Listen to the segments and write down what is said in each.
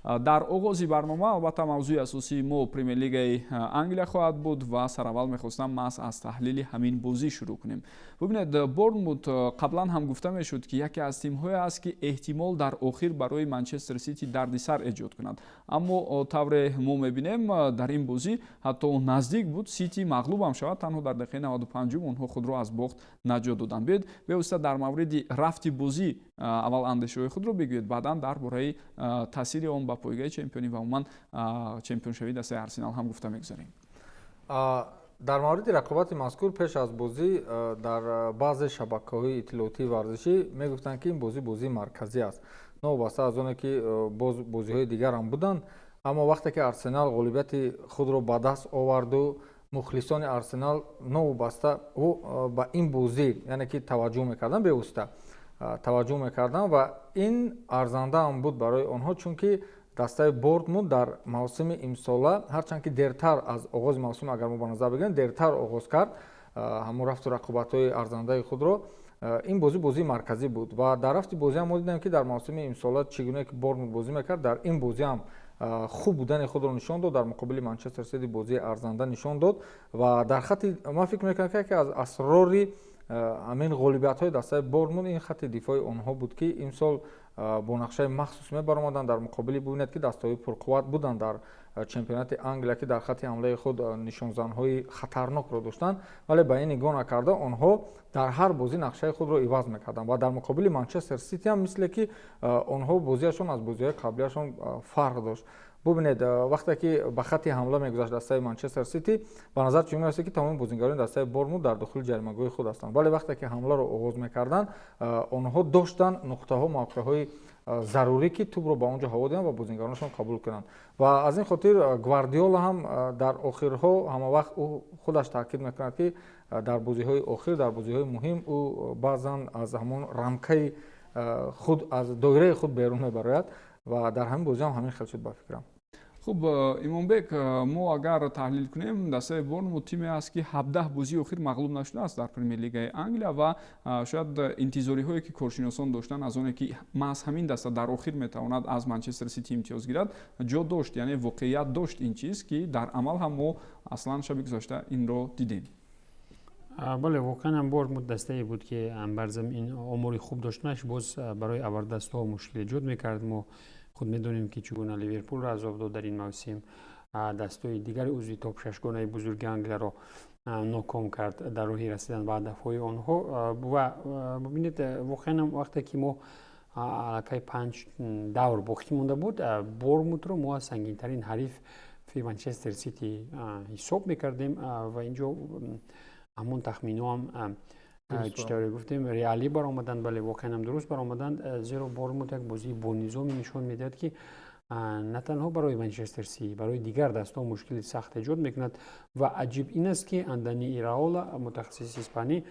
дар оғози барнома албатта мавзӯи асосии мо премер лигаи Англия хоҳад буд ва сараввал мехостам мас аз таҳлили ҳамин бозӣ шурӯъ кунем. Бубинед, Борнмут қаблан ҳам гуфта мешуд ки яке аз тимҳое аст ки эҳтимол дар охир барои Манчестер Сити дардисар эҷод кунад, аммо тавре мо мебинем дар ин бозӣ ҳатто наздик буд Сити мағлубам шавад, танҳо дар дақиқаи 95 онҳо худро аз бохт наҷот доданд. Биёед бевосита дар мавриди рафти бозӣ аввал андешаҳои худро бигӯед, баъдан дар бораи таъсири он ба пойгаи чемпионӣ ва умуман чемпионшавии дастаи Арсенал ҳам гуфта мегузарем. дар мавриди рақобати мазкур пеш аз бозӣ дар баъзе шабакаҳои иттилоотии варзишӣ мегуфтанд ки ин бозӣ бозии марказӣ аст, новобаста аз оне ки бозиҳои дигар ам буданд, аммо вақте ки Арсенал ғолибияти худро ба даст оварду мухлисони Арсенал новобаста ба ин бозӣ яъне ки таваҷҷӯҳ мекардан, бевосита таваҷҷӯҳ мекардан ва ин арзанда ам буд барои онҳо, чунки дастаи Борнмут дар мавсими имсола ҳарчанд ки дертар аз оғози мавсум, агар мо ба назар бигирем, дертар оғоз кард ҳамун рафту рақобатҳои арзандаи худро, ин бозӣ бозии марказӣ буд ва дар рафти бозӣ ҳам мо дидем ки дар мавсими имсола чӣ гуне ки Борнмут бозӣ мекард, дар ин бозӣ ҳам хуб будани худро нишон дод, дар муқобили Манчестер Сити бозии арзанда нишон дод ва дар хатти ман фикр мекунам ки яке аз асрори ҳамин ғолибиятҳои дастаи Борнмут ин хатти дифои онҳо буд ки имсол бо нақшаи махсус мебаромаданд дар муқобили бубинед ки дастаҳои пурқувват буданд дар чемпионати Англия ки дар хатти ҳамлаи худ нишонзанҳои хатарнокро доштанд, вале ба ин нигоҳ накарда онҳо дар ҳар бозӣ нақшаи худро иваз мекарданд ва дар муқобили Манчестер Сити ҳам мисле ки онҳо бозиашон аз бозиҳои қаблияшон фарқ дошт. бубинед, вақте ки ба хатти ҳамла мегузашт дастаи Манчестер Сити, ба назар чун мерасед ки тамоми бозингарони дастаи Борнмут дар дохили ҷаримагоҳи худ ҳастанд, вале вақте ки ҳамларо оғоз мекарданд, онҳо доштанд нуқтаҳо, мавқеъҳои зарурӣ ки тӯбро ба он ҷо ҳаво диҳанд ва бозингаронашон қабул кунанд. Ва аз ин хотир Гвардиола ҳам дар охирҳо ҳамавақт ӯ худаш таъкид мекунад ки дар бозиҳои охир, дар бозиҳои муҳим ӯ баъзан аз ҳамон рамкаи худ, аз доираи худ берун мебарояд ва дар ҳамин бозӣ ҳам ҳамин хел шуд ба фикрам. хуб, Имонбек, мо агар таҳлил кунем, дастаи Борнмут тиме аст ки 17 бозии охир мағлуб нашудааст дар премер лигаи Англия ва шояд интизориҳое ки коршиносон доштанд аз оне ки маҳз ҳамин даста дар охир метавонад аз Манчестер Сити имтиёз гирад, ҷо дошт, яъне воқеият дошт ин чиз ки дар амал ҳам мо аслан шаби гузашта инро дидем. бале, воқеан ҳам Борнмут дастае буд ки барзамин омори хуб дошташ, боз барои авардастҳо мушкил эҷод мекард. Мо худ медонем ки чӣ гуна Ливерпулро азоб дод дар ин мавсим, дастаи дигари узви топ шашгонаи бузурги Англияро ноком кард дар роҳи расидан ба ҳадафҳои онҳо. ва бубинед, воқеан вақте ки мо аллакай 5 давр боқӣ монда буд, Борнмутро мо аз сангинтарин ҳарифи Манчестер Сити ҳисоб мекардем ва ин ҷо ҳамон тахминоам читавре гуфтем реалӣ баромаданд, бале воқеан ҳам дуруст баромаданд, зеро Борнмут як бозии бонизоми нишон медиҳад ки на танҳо барои Манчестер Сити, барои дигар дастҳо мушкили сахт эҷод мекунад. ва аҷиб ин аст ки Андони Ираола, мутахассиси испанӣ,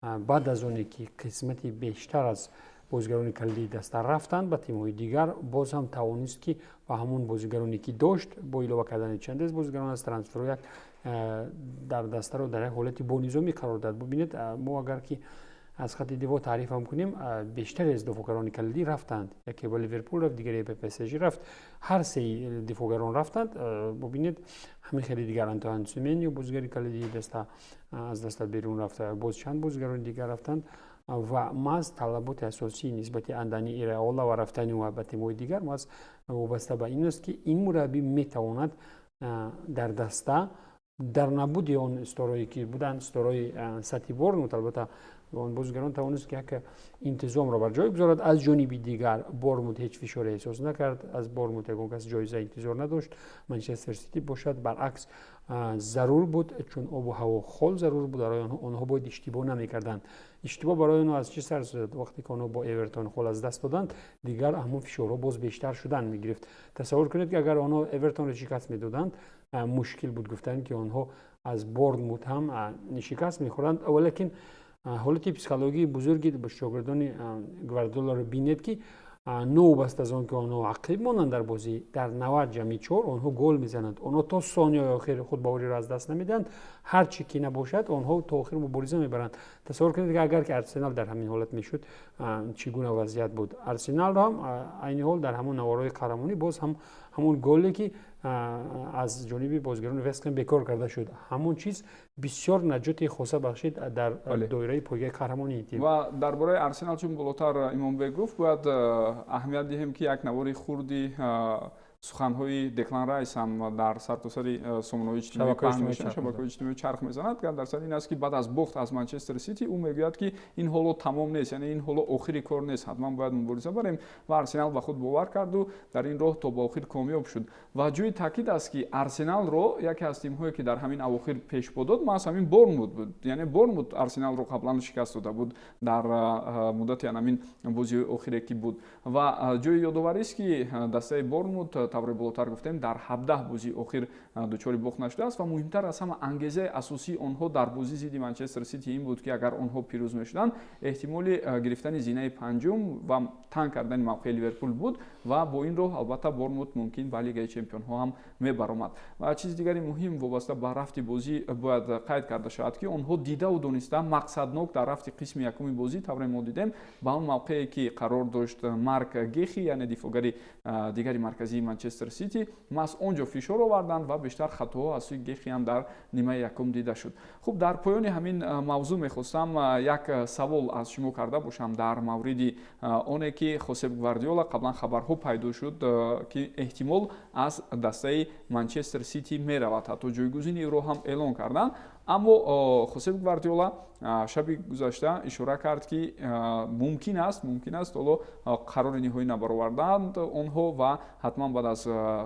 баъд аз оне ки қисмати бештар аз бозигарони калидии даста рафтанд ба тимҳои дигар, боз ҳам тавонист ки ба ҳамон бозигароне ки дошт, бо илова кардани чандез бозигарон аз трансферҳо як дар дастаро дар як ҳолати бонизомӣ қарор дад. бубинед, мо агар ки аз хатти диво таърифам кунем, бештаре аз дифоъгарони калидӣ рафтанд. яке ба Ливерпул рафт, дигаре ба ПСЖ рафт, ҳар се дифоъгарон рафтанд. бубинед, ҳамин хеле дигар Антоан Семеньо бозигари калидии даста аз даста берун рафта, боз чанд бозигарони дигар рафтанд ва маҳз талаботи асосии нисбати Андони Ираола ва рафтани ӯ ба тимҳои дигар маҳз вобаста ба ин аст ки ин мураббӣ метавонад дар даста дар набуди он сторои ки буданд, сторои сатҳи Борнмут, албатта он бозигарон тавонист ки як интизомро бар ҷой гузорад. аз ҷониби дигар Борнмут ҳеҷ фишоре эҳсос накард, аз Борнмут ягон кас ҷоиза интизор надошт. Манчестер Сити бошад баръакс зарур буд, чун обу ҳаво хол зарур буд, барои онҳо бояд иштибоҳ намекарданд. иштибоҳ барои онҳо аз чӣ сар шуд? вақте ки онҳо бо Эвертон хол аз даст доданд, дигар ҳамон фишорҳо боз бештар шудан мегирифт. тасаввур кунед ки агар онҳо Эвертонро шикаст медоданд, мушкил буд гуфтан ки онҳо аз Борнмут ҳам шикаст мехӯранд. валекин ҳолати психологии бузурги шогирдони Гвардиоларо бинед ки نو بست از آن که آنها عقیب مانند در بازی در 90 جمعی 4 آنها گل میزنند، آنها تا ثانیه آخر خود باوری را از دست نمیدند، هر چی که نباشد آنها تا آخر مبارزه میبرند. تصور کنید که اگر که ارسنال در همین حالت میشد چگونه وضعیت بود. ارسنال هم عین حال در همون نوارای قهرمانی باز هم همون گلی که از جانب بازیگران وست هم بکار کرده شد، همون چیز بسیار نجات خاصه بخشید در دایره پایه قهرمانی تیم. و درباره ارسنال چون بالاتر ایمانبек گفت باید اهمیت دهیم که یک نواری خوردی سخن‌های دکلان رایس هم در سرتاسر سامانه‌های اجتماعی پخش می‌شود، شبکه‌های اجتماعی چرخ می‌زند که در این است که بعد از باخت از منچستر سیتی او میگوید که این حالا تمام نیست، یعنی این حالا آخری کار نیست، حتما باید مبارزه بریم و ارسنال به خود باور کرد و در این راه تا به آخر کامیاب شد. و جای تاکید است که ارسنال رو یکی از تیم‌هایی که در همین اواخر پیش پا داد ما همین بورنموث بود، یعنی بورنموث ارسنال رو قبلا شکست داده بود در مدت همین بازی آخری که بود و جای یادآوری است که دسته بورنموث طور بالاتر گفتیم در 17 بازی اخیر دچار باخت نشده است و مهمتر از همه انگیزه اساسی آنها در بازی ضد منچستر سیتی این بود که اگر آنها پیروز میشدند احتمال گرفتن زینه پنجم و تنگ کردن موقع لیورپول بود و با این راه البته بورنموث ممکن به لیگ چمپیون ها هم میبرآمد. و چیز دیگری مهم وابسته به رفت بازی باید قید کرده شود که آنها دیده و دانسته مقصدناک در رفت قسم یکم بازی طور ما دیدیم با اون موقعی که قرار داشت مارک گیخی یعنی دفاعگری دیگری مرکزی منچستر سیتی ماس اونجا فشار آوردند و بیشتر خطاها از سوی گیخی هم در نیمه یکم دیده شد. خب در پایان همین موضوع میخواستم یک سوال از شما کرده باشم در مورد اونه که خوسپ گواردیولا قبلا خبرها پیدا شد که احتمال از دسته منچستر سیتی میرود، حتی جایگزینی رو هم اعلان کردن. اما خوسپ گواردیولا شبی گذشته اشاره کرد که ممکن است حالا قرار نهایی نبرآوردند آنها و حتما بعد از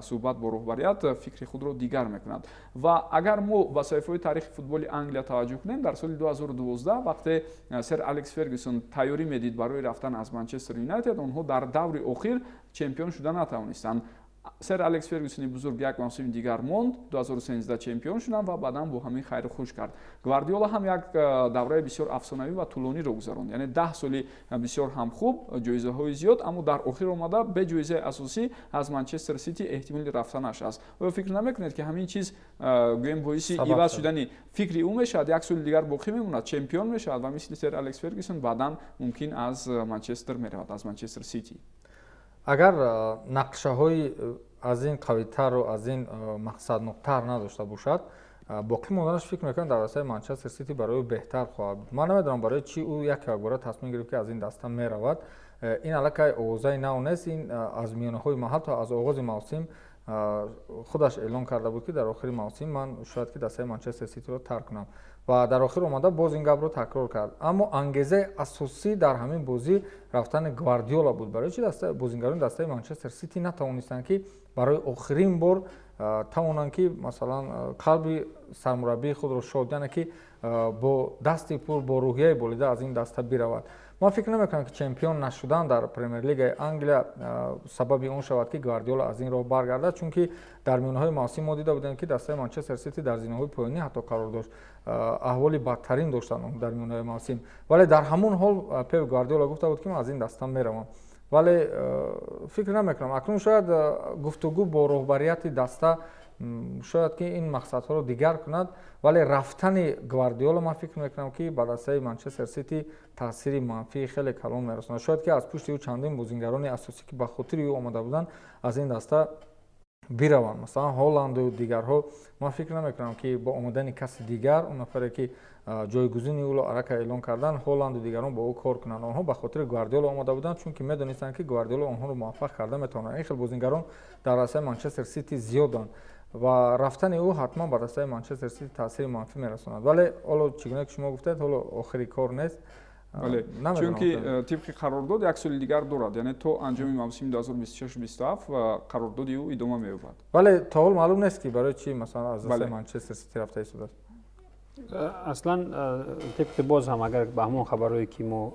صحبت با رهبریت فکر خود را دیگر میکنند. و اگر ما به صحیفه تاریخ فوتبال انگلیس توجه کنیم در سال 2012 وقتی سر الکس فرگوسون تیاری میدید برای رفتن از منچستر یونایتد آنها در دور اخیر چمپیون شدن نتوانستند. سر الکس فرگوسون بزرگ یک موسم دیگر ماند، 2013 چمپیون شدند و بعدا با همین خیر خوش کرد. گواردیولا هم یک دوره بسیار افسانه‌ای و طولانی را گذراند، یعنی 10 سالی بسیار هم خوب، جایزه های زیاد، اما در آخر اومده به جایزه اساسی از منچستر سیتی احتمال رفتنش است. و فکر نمیکنید که همین چیز گویم باعث عوض شدن فکری او میشد، یک سال دیگر باقی میموند، چمپیون میشد و مثل سر الکس فرگوسون بعدا ممکن از منچستر میرود، از منچستر سیتی. اگر نقشه های از این قوی‌تر و از این مقصدناک‌تر نداشته باشد باقی موندنش فکر میکنم در واسه منچستر سیتی برای بهتر خواهد بود. من نمیدونم برای چی او یک بار تصمیم گرفت که از این دسته میرود. این علاقه آغازه نو نیست، این از میانه های محل تا از آغاز موسم خودش اعلان کرده بود که در آخر موسم من شاید که دسته منچستر سیتی رو ترک کنم و در آخر اومده باز این گپ رو تکرار کرد. اما انگیزه اساسی در همین بازی رفتن گواردیولا بود. برای چی دسته بازیگران دسته منچستر سیتی نتوانستند که برای آخرین بار توانند که مثلا قلب سرمربی خود رو شادانه که با دستی پر با روحیه بولیده از این دسته برود. من فکر نمیکنم که چمپیون نشدن در پرمیر لیگ انگلیا سبب اون شود که گواردیولا از این راه برگردد، چون که در میانه‌های موسم ما دیده بودیم که دسته منچستر سیتی در زینه‌های پایانی حتی قرار داشت، احوالی بدترین داشتن در میانه‌های موسم، ولی در همون حال پپ گواردیولا گفته بود که من از این دسته میروم. ولی فکر نمیکنم اکنون شاید گفتگو با رهبریت دسته شاید که این مقصدها رو دیگر کند، ولی رفتن گواردیولا من فکر میکنم که به دسته منچستر سیتی تاثیر منفی خیلی کلان میرسونه. شاید که از پشت او چندین بازیگران اساسی که به خاطر او آمده بودن از این دسته بیروند، مثلا هالند و دیگرها. من فکر نمیکنم که با آمدن کسی دیگر اون نفری که جایگزین او را اعلان کردن هالند و دیگران با او کار کنند. آنها به خاطر گواردیولا آمده بودند چون که میدونستند که گواردیولا آنها رو موفق کرده میتونه. این خیلی بازیگران در دسته منچستر سیتی زیادند و رفتن او حتما به دسته منچستر سیتی تاثیر منفی میرساند. ولی حالا چگونه که شما گفتید حالا آخری کار نیست. بله، چون که طبق قرارداد یک سال دیگر دارد، یعنی تو انجام موسم 2026-27 و قرارداد او ادامه می‌یابد. ولی تا حال معلوم نیست که برای چی مثلا از دسته منچستر سیتی رفته است. اصلا طبق باز هم اگر به همون خبرهایی که ما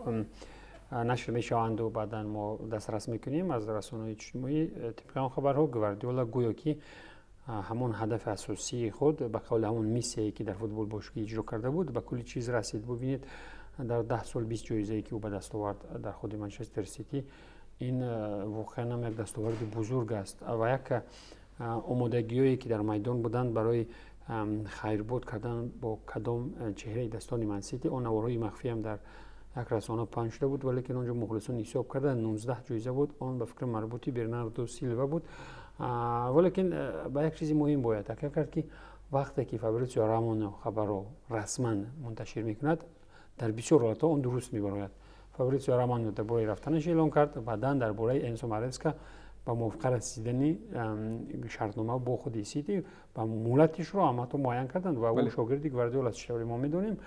نشر میشوند و بعدا ما دسترس میکنیم از رسانه‌های اجتماعی، طبق اون خبرها گواردیولا گویا که همون هدف اساسی خود به قول همون میسیی که در فوتبال باشگاهی اجرا کرده بود به کلی چیز رسید. ببینید در 10 سال 20 جایزه‌ای که او به دست آورد در خود منچستر سیتی این واقعا هم یک دستاورد بزرگ است و یک آمادگی‌هایی که در میدان بودند برای خیربود کردن با کدام چهره دستان منسیتی. آن نوارهای مخفی هم در یک رسانه پنج شده بود ولی که اونجا مخلصان حساب کردن 19 جایزه بود. آن به فکر مربوطی برناردو سیلوا بود. ولی که با یک چیز مهم باید تاکید کرد که وقتی که فابریزیو رومانو خبر رو رسما منتشر میکند در بسیار حالت‌ها اون درست میبراید. فابریزیو رومانو درباره رفتنش اعلام کرد، بعداً درباره انسو مارسکا با موافقه رسیدنی شرطنامه با خود سیتی و مولتش رو هم تو معین کردند و اون شاگردی گواردیولا است که ما میدونیم.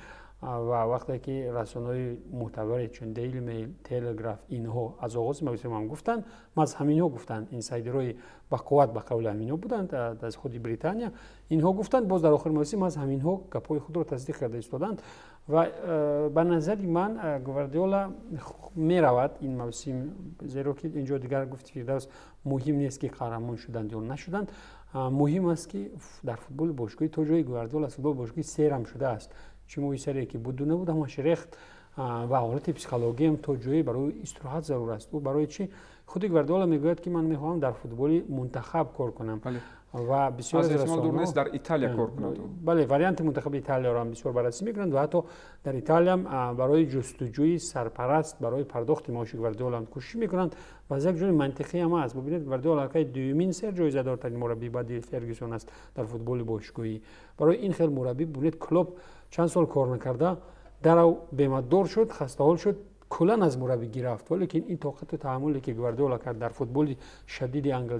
و وقتی که رسانه‌های معتبر چون دیلی میل، تلگراف اینها از آغاز موسم هم گفتن، از همینها گفتن، اینسایدرهای با قوت به قول همینها بودند از خود بریتانیا، اینها گفتند، باز در آخر موسم از همینها گپای خود رو تصدیق کرده ایستادند و به نظر من گواردیولا میرود این موسم، زیرا که اینجا دیگر گفت فیردوس مهم نیست که قهرمان شدند یا نشدند، مهم است که در فوتبال باشگاهی تو جای گواردیولا فوتبال باشگاهی سرم شده است. چی موی سری که بود نبود اما شریخت و حالت پسیکولوژی هم تو جایی برای استراحت ضرور است. او برای چی خود گواردیولا میگوید که من میخوام در فوتبال منتخب کار کنم و بسیار از احتمال دور نیست در ایتالیا کار کنند. بله، وریانت منتخب ایتالیا را هم بسیار بررسی میکنند و حتی در ایتالیا هم برای جستجوی سرپرست برای پرداخت معاش گواردیولا هم کوشش میکنند و از یک جای منطقی هم است. ببینید گواردیولا که دومین سر جایزه دارترین مربی بعد فرگوسون است در فوتبال باشگاهی. برای این خیلی مربی ببینید کلوب چند سال کار نکرده در او بیمه‌دار شد، خسته حال شد، کلا از مربی گرفت. ولی که این طاقت و تحملی که گواردیولا کرد در فوتبال شدید انگل،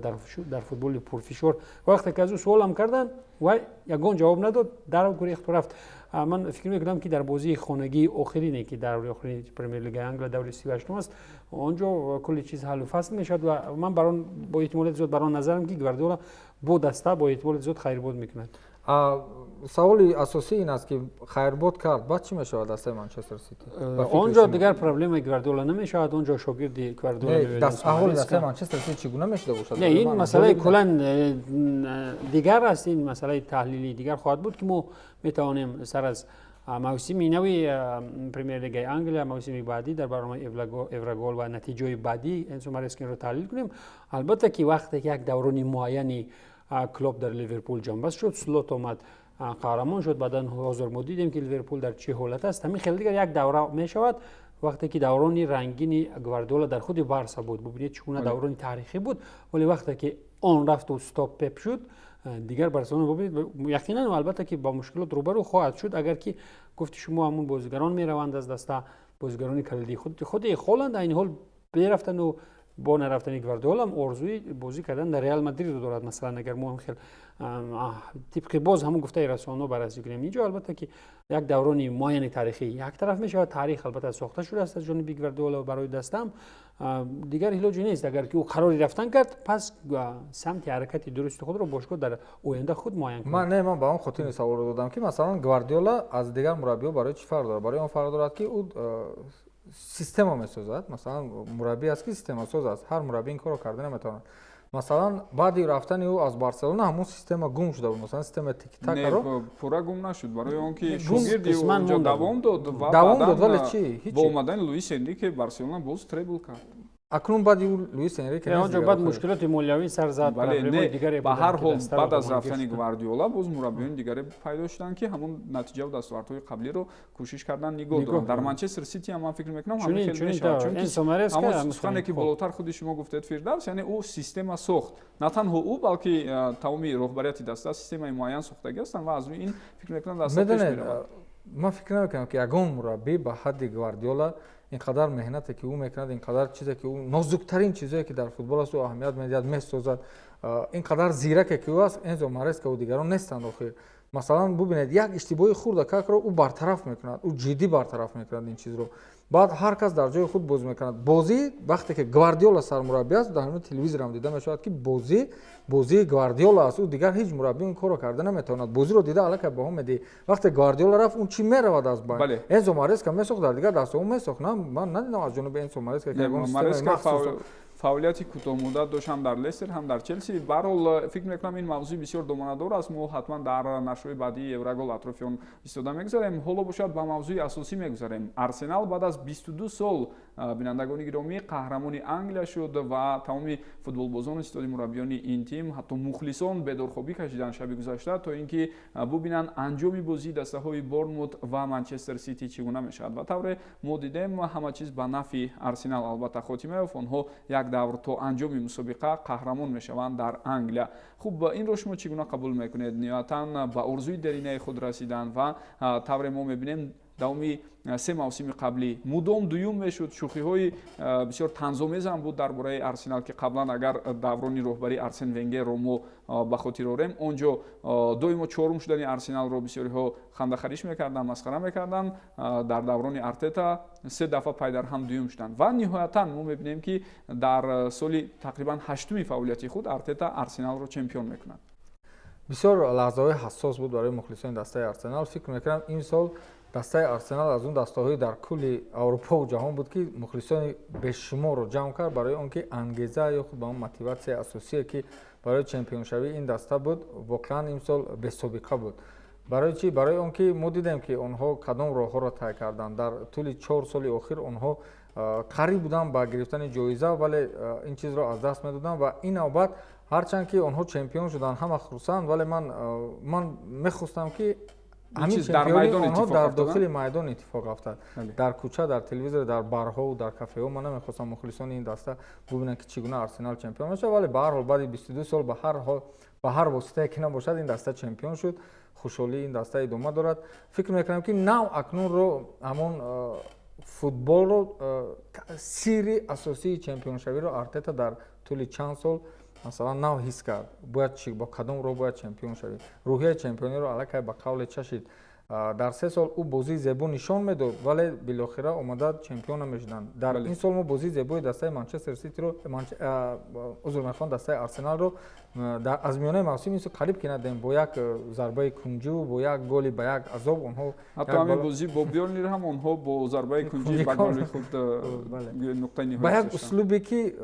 در فوتبال پرفشار، وقتی که از او سوال هم کردن و یگان جواب نداد، در او گریخت و رفت. من فکر می‌کنم که در بازی خانگی آخرینی که در آخرین پرمیر لیگ انگلیس دور 38 است، اونجا کلی چیز حل و فصل میشد و من برام با احتمال زیاد برام نظرم که گواردیولا با دسته با احتمال زیاد خیربود میکند. سوالی اساسی این است که خیربود کرد بعد چی میشود دسته منچستر سیتی؟ اونجا دیگر پروبلم گواردیولا نمیشود، اونجا شاگرد گواردیولا دست احوال دسته منچستر سیتی چگونه میشده باشد؟ نه، این مسئله کلا دیگر است. این مسئله تحلیلی دیگر خواهد بود که ما میتوانیم سر از موسم نوی پرمیر لیگ انگلیس موسم بعدی در برنامه اورگول و نتیجه بعدی انسو مارسکا رو تحلیل کنیم. البته که وقتی که یک دوران معینی کلوب در لیورپول جنبش شد، سلوت اومد قهرمان شد، بعداً حاضر ما دیدیم که لیورپول در چه حالت است. همین خیلی دیگر یک دوره می شود وقتی که دوران رنگین گواردیولا در خود بارسا بود. ببینید چگونه دوران تاریخی بود، ولی وقتی که آن رفت و استاپ پپ شد دیگر بارسلونا ببینید یقینا و البته که با مشکلات روبرو خواهد شد اگر که گفت شما همون بازیگران میروند از دسته، بازیگران کلیدی خود هالند این حال برفتن و با نرفتن گواردیولا هم آرزوی بازی کردن در رئال مادرید دارد. مثلا اگر ما هم خیلی طبق باز همون گفته رسانه‌ها بررسی کنیم اینجا، البته که یک دورانی معین تاریخی یک طرف میشه، تاریخ البته ساخته شده است از جانب گواردیولا برای دستم دیگر هیچ نیست. اگر که او قراری رفتن کرد پس سمت حرکت درست خود رو باشگاه در آینده خود معین کنه. من با اون خاطر سوال رو دادم که مثلا گواردیولا از دیگر مربی‌ها برای چی فرق داره؟ برای اون فرق دارد که او سیستم رو میسازد. مثلا مربی است که سیستم ساز است، هر مربی این کارو کرده نمیتونه. مثلا بعد رفتن او از بارسلونا همون سیستم گم شده بود، مثلا سیستم تیک تاک رو پورا گم نشد برای اونکه شاگردی اونجا دوام داد و ولی چی با اومدن لوئیس انریکه بارسلونا باز تریبل کرد. اکنون بعد لوئیس انریکه اونجا بعد مشکلات مالیوی سر زد، پروبلم‌های دیگری به هر حال بعد از رفتن گواردیولا باز مربیان دیگری پیدا شدن که همون نتیجه و دستاوردهای قبلی رو کوشش کردن نگاه دارن. در منچستر سیتی هم من فکر میکنم همین خیلی میشه، چون همون سخنی که بالاتر خود شما گفتید فیردوس، یعنی او سیستم ساخت، نه تنها او بلکه تمام رهبریت دسته سیستم معین ساختگی هستن و از روی این فکر میکنم دسته پیش میره. من فکر نمیکنم که یگان مربی به حد گواردیولا اینقدر مهنتی که او میکند، اینقدر چیزی که او نازکترین چیزی که در فوتبال است و اهمیت میدهد میسازد، اینقدر زیرک که او است، انزو مارسکا و دیگران نیستند. آخر مثلا ببینید یک اشتباهی خورده که رو او برطرف میکند، او جدی برطرف میکند این چیز رو، بعد هر کس در جای خود بازی میکند. بازی وقتی که گواردیولا سرمربی است در همین تلویزیون هم دیده میشود که بازی گواردیولا است، او دیگر هیچ مربی این کارو کرده نمیتواند. بازی رو دیده الکی با هم میدی وقتی گواردیولا رفت اون چی میرود از بین. انزو مارسکا میسوخت در دیگر دست اون میسوخت. من ندیدم از جانب انزو مارسکا که اون سیستم фаъолияти кӯтоҳмуддат дошт ҳам дар Лестер, ҳам дар Челси. Ба ҳар ҳол фикр мекунам ин мавзӯи бисёр домонадор аст. мо ҳатман дар нашрҳои баъдии Еврогол атрофи он истода мегузарем. ҳоло бошад ба мавзӯи асосӣ мегузарем. Арсенал баъд аз 22 сол бинандагони гиромӣ қаҳрамони Англия шуд ва тамоми футболбозон истодии мураббиёни ин тим, ҳатто мухлисон бедорхобӣ кашиданд шаби гузашта то ин ки бубинанд анҷоми бозии дастаҳои Борнмут ва Манчестер Сити чӣ гуна мешавад. Ба тавре мо дидем ҳама чиз ба нафи Арсенал албатта хотима ёфт. онҳо як давр то анҷоми мусобиқа қаҳрамон мешаванд дар Англия. хуб инро шумо чӣ гуна қабул мекунед? ниҳоятан ба орзуи деринаи худ расиданд ва тавре мо мебинем давоми 3 мавсими қаблӣ мудом дуюм мешуд. шӯхиҳои бисёр танзомез ҳам буд дар бораи Арсенал ки қаблан агар даврони роҳбарии Арсен Венгерро мо ба хотир орем, он ҷо доимо чорум шудани Арсеналро бисёриҳо хандахариш мекарданд, масхара мекарданд. дар даврони Артета 3 дафъа пайдар ҳам дуюм шуданд ва ниҳоятан мо мебинем ки дар соли тақрибан 8-уми фаъолияти худ Артета Арсеналро чемпион мекунад. бисёр лаҳзаҳои ҳассос буд барои мухлисони дастаи Арсенал. фикр мекунам ин сол дастаи Арсенал аз он дастаҳои дар кулли Аврупо ва ҷаҳон буд ки мухлисони бешуморро ҷамъ кард барои он ки ангеза ё худ ба он мотиватсияи асосие ки барои чемпионшавии ин даста буд, воқеан имсол бесобиқа буд. барои чӣ? барои он ки мо дидем ки онҳо кадом роҳҳоро тай карданд. дар тӯли 4 соли охир онҳо қариб буданд ба гирифтани ҷоиза, вале ин чизро аз даст медоданд ва ин навбат ҳарчанд ки онҳо чемпион шуданд, ҳама хурсанд, вале ман мехостам ки ҳамин чемпиони онҳо дар дохили майдон иттифоқ афтад. дар кӯча, дар телевизор, дар барҳо, дар кафеҳо ман намехостам мухлисони ин даста бубинанд ки чӣ гуна Арсенал чемпион мешавад, вале ба ҳар ҳол баъди 22 сол ба ҳар воситае ки набошад ин даста чемпион шуд. хушҳолии ин даста идома дорад. фикр мекунам ки нав акнунро ҳамон футболро сирри асосии чемпионшавиро Артета дар тӯли чанд сол масалан нав ҳис кард. бояд бо кадом роҳ бояд чемпион шавӣ. рӯҳияи чемпиониро аллакай ба қавле чашид. дар 3 сол ӯ бозии зебо нишон медод, вале билохира омада чемпион намешуданд. дар ин сол мо бозии зебои дастаи Манчестер Ситиро узр мехоҳам дастаи Арсеналро аз миёнаи мавсим ин сол қариб ки надем бо як зарбаи кунҷу, бо як голи ба як азоб онҳо ҳатто ҳамин бозии бо Бёрнли ҳам онҳо бо зарбаи кунҷи ба голи худ нуқтаи ниҳоят ба як услубе ки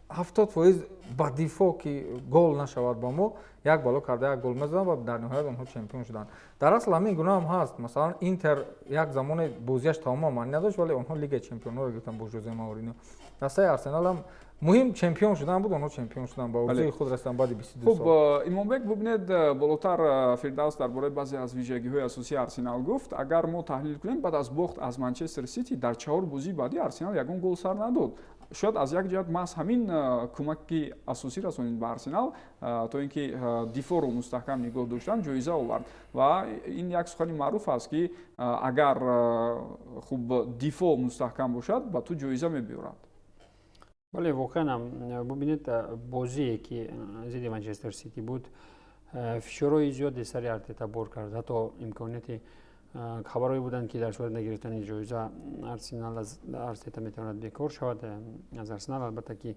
70% ба дифоъ ки гол нашавад ба мо як бало карда як гол мезананд ва дар ниҳоят онҳо чемпион шуданд. дар асл ҳамин гуна ҳам ҳаст. масалан Интер як замоне бозиаш тамоман маънӣ надошт, вале онҳо лигаи чемпионҳоро гирифтанд бо Жозе Мауриньо. дастаи Арсенал ҳам муҳим чемпион шудан буд, онҳо чемпион шуданд, ба орзуи худ расиданд баъди 22 сол. хуб Имонбек, бубинед болотар Фирдавс дар бораи баъзе аз вижагиҳои асосии Арсенал гуфт. агар мо таҳлил кунем, баъд аз бохт аз Манчестер Сити дар 4 бозии баъдӣ Арсенал ягон гол сар надод. шояд аз як ҷиҳат маҳз ҳамин кӯмаки асосӣ расонид ба Арсенал то ин ки дифоъро мустаҳкам нигоҳ доштан ҷоиза овард ва ин як сухани маъруф аст ки агар хуб дифоъ мустаҳкам бошад ба ту ҷоиза мебиёрад. бале воқеан бубинед бозие ки зидди Манчестер Сити буд, фишорҳои зиёде сари Артета бор кард. ҳатто имконияти хабарҳое буданд ки дар сурати нагирифтани ҷоиза Арсенал аз Артета метавонад бекор шавад, аз Арсенал албатта ки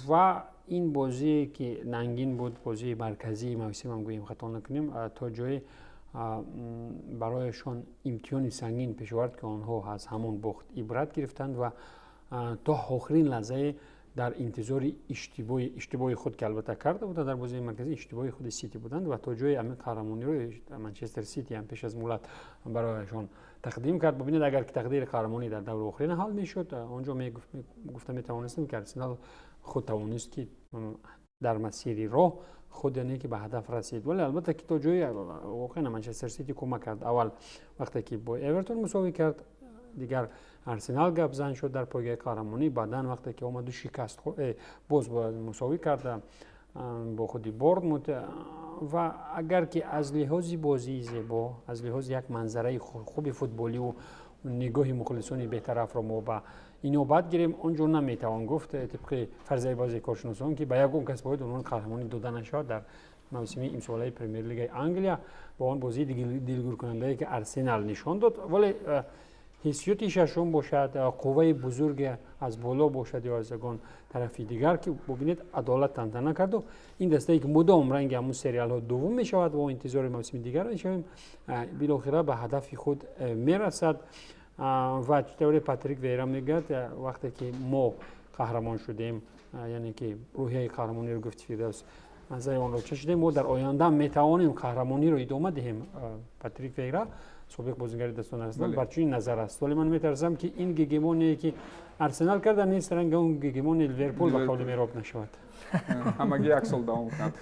ва ин бозие ки нангин буд, бозии марказии мавсимам гӯем хато накунем, то ҷое барояшон имтиҳони сангин пеш овард ки онҳо аз ҳамон бохт ибрат гирифтанд ва то охирин лаҳзае дар интизори иштибоҳи худ ки албатта карда буда дар бозии марказӣ иштибоҳи худи Сити буданд ва то ҷои ҳамин қаҳрамониро Манчестер Сити ҳам пеш аз муҳлат барояшон тақдим кард. бубинед агар ки тақдири қаҳрамонӣ дар даври охирин ҳал мешуд, он ҷо гуфта метавонистем ки Арсенал худ тавонист ки дар масири роҳ худ яъне ки ба ҳадаф расид. вале албатта ки то ҷое воқеан Манчестер Сити кӯмак кард. аввал вақте ки бо Эвертон мусовӣ кард, дигар Арсенал гап зан шуд дар пойгаи қаҳрамонӣ, баъдан вақте ки омаду шикаст боз мусовӣ кард бо худи Борнмут. ва агар ки аз лиҳози бозии зебо, аз лиҳози як манзараи хуби футболиву нигоҳи мухлисони бетарафро мо ба инобат гирем, он ҷо наметавон гуфт тибқи фарзияи баъзе коршиносон ки ба ягон кас бояд унвони қаҳрамонӣ дода нашавад дар мавсими имсолаи премер-лигаи Англия бо он бозии дилгиркунандае ки Арсенал нишон дод. вале ҳиссиёти шашум бошад, қувваи бузурге аз боло бошад ё аз ягон тарафи дигар ки бубинед адолат тантана карду ин дастае ки мудом ранги ҳамун сериалҳо дуввум мешавад ва интизори мавсими дигар мешавем, билохира ба ҳадафи худ мерасад. ва тавре Патрик Вейра мегӯяд вақте ки мо قهرمان شدیم، یعنی که روحیه قهرمانی رو گفت فیردوس مزه آن رو چشیدیم. ما در آینده میتوانیم قهرمانی رو ادامه دهیم. پاتریک ویرا سابق بازیگر دستان ارسنال بر چنین نظر است، ولی من میترسم که این گگمونی که ارسنال کرده نیست رنگ اون گگمون لیورپول به قول میراب نشود. همگی یک سال دوام کند.